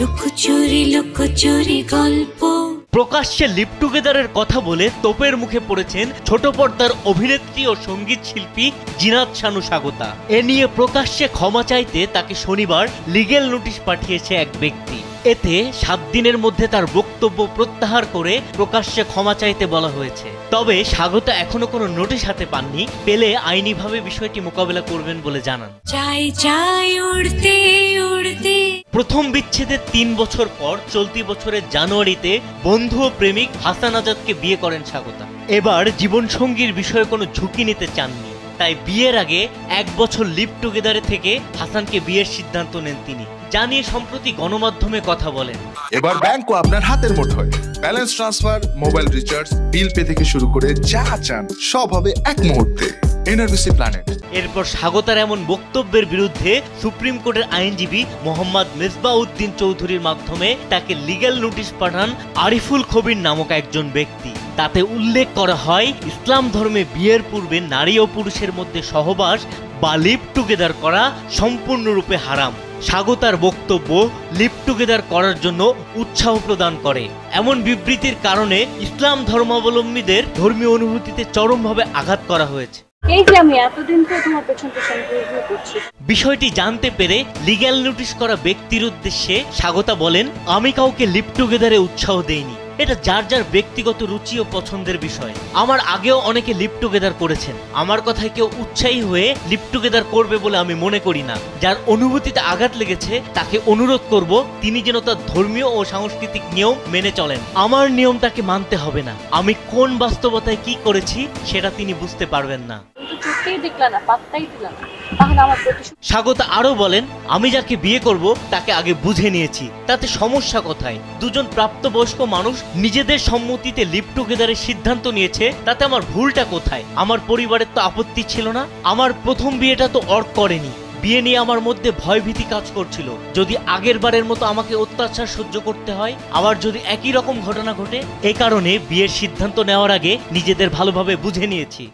লুকোচুরি গল্প। প্রকাশ্যে লিভ টুগেদারের কথা বলে তোপের মুখে পড়েছেন ছোট পর্দার অভিনেত্রী ও সঙ্গীত শিল্পী জিনাত শানু স্বাগতা। এ নিয়ে প্রকাশ্যে ক্ষমা চাইতে তাকে শনিবার লিগ্যাল নোটিশ পাঠিয়েছে এক ব্যক্তি। এতে 7 দিনের মধ্যে তার বক্তব্য প্রত্যাহার করে প্রকাশ্যে ক্ষমা চাইতে বলা হয়েছে। তবে স্বাগতা এখনো কোনো নোটিশ হাতে পাননি, পেলে আইনিভাবে বিষয়টি মোকাবেলা করবেন বলে জানান। প্রথম বিচ্ছেদের 3 বছর পর চলতি বছরের জানুয়ারিতে বন্ধু ও প্রেমিক হাসান আজাদকে বিয়ে করেন স্বাগতা। এবার জীবনসঙ্গীর বিষয়ে কোনো ঝুঁকি নিতে চাননি, তাই বিয়ের আগে 1 বছর লিভ টুগেদারে থেকে হাসানকে বিয়ের সিদ্ধান্ত নেন তিনি। জানিয়ে সম্প্রতি গণমাধ্যমে কথা বলেন। এবার ব্যাংকও আপনার হাতের মুঠোয়। Balance transfer, mobile recharge, bill pay থেকে শুরু করে যা চান সব হবে এক মুহূর্তে। NRBC planet. এরপর স্বাগতার এমন বক্তব্যের বিরুদ্ধে সুপ্রিম কোর্টের আইনজীবী মোহাম্মদ মিসবাউদ্দিন চৌধুরীর মাধ্যমে তাকে লিগ্যাল নোটিশ পাঠান আরিফুল খবির নামক একজন ব্যক্তি। তাতে উল্লেখ করা হয়, ইসলাম ধর্মে বিয়ের পূর্বে নারী ও পুরুষের মধ্যে সহবাস বা লিভ টুগেদার করা সম্পূর্ণরূপে হারাম। স্বাগতার বক্তব্য লিভ টুগেদার করার জন্য উৎসাহ প্রদান করে। এমন বিবৃতির কারণে ইসলাম ধর্মাবলম্বীদের ধর্মীয় অনুভূতিতে চরমভাবে আঘাত করা হয়েছে। বিষয়টি জানতে পেরে লিগ্যাল নোটিশ করা ব্যক্তির উদ্দেশ্যে স্বাগতা বলেন, আমি কাউকে লিভ টুগেদারে উৎসাহ দেইনি। এটা যার যার ব্যক্তিগত রুচি ও পছন্দের বিষয়। আমার আগেও অনেকে লিভ টুগেদার করেছেন। আমার কথায় কেউ উৎসাহী হয়ে লিভ টুগেদার করবে বলে আমি মনে করি না। যার অনুভূতিতে আঘাত লেগেছে তাকে অনুরোধ করব তিনি যেন তার ধর্মীয় ও সাংস্কৃতিক নিয়ম মেনে চলেন। আমার নিয়ম তাকে মানতে হবে না। আমি কোন বাস্তবতায় কি করেছি সেটা তিনি বুঝতে পারবেন না। স্বাগতা আরো বলেন, আমি যাকে বিয়ে করব তাকে আগে বুঝে নিয়েছি, তাতে সমস্যা কোথায়? দুজন প্রাপ্তবয়স্ক মানুষ নিজেদের সম্মতিতে লিভ টুগেদারের সিদ্ধান্ত নিয়েছে, তাতে আমার ভুলটা কোথায়? আমার পরিবারের তো আপত্তি ছিল না। আমার প্রথম বিয়েটা তো অর্ক করেনি। বিয়ে নিয়ে আমার মধ্যে ভয়ভীতি কাজ করছিল, যদি আগের বারের মতো আমাকে অত্যাচার সহ্য করতে হয়, আবার যদি একই রকম ঘটনা ঘটে। এই কারণে বিয়ের সিদ্ধান্ত নেওয়ার আগে নিজেদের ভালোভাবে বুঝে নিয়েছি।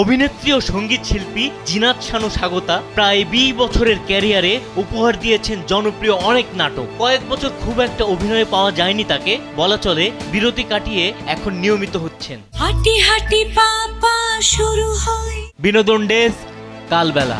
অভিনেত্রী ও সঙ্গীত শিল্পী জিনাত শানু স্বাগতা প্রায় 20 বছরের ক্যারিয়ারে উপহার দিয়েছেন জনপ্রিয় অনেক নাটক। কয়েক বছর খুব একটা অভিনয়ে পাওয়া যায়নি তাকে, বলা চলে বিরতি কাটিয়ে এখন নিয়মিত হচ্ছেন। হাঁটি হাঁটি পা পা শুরু হয়। বিনোদন ডেস্ক, কালবেলা।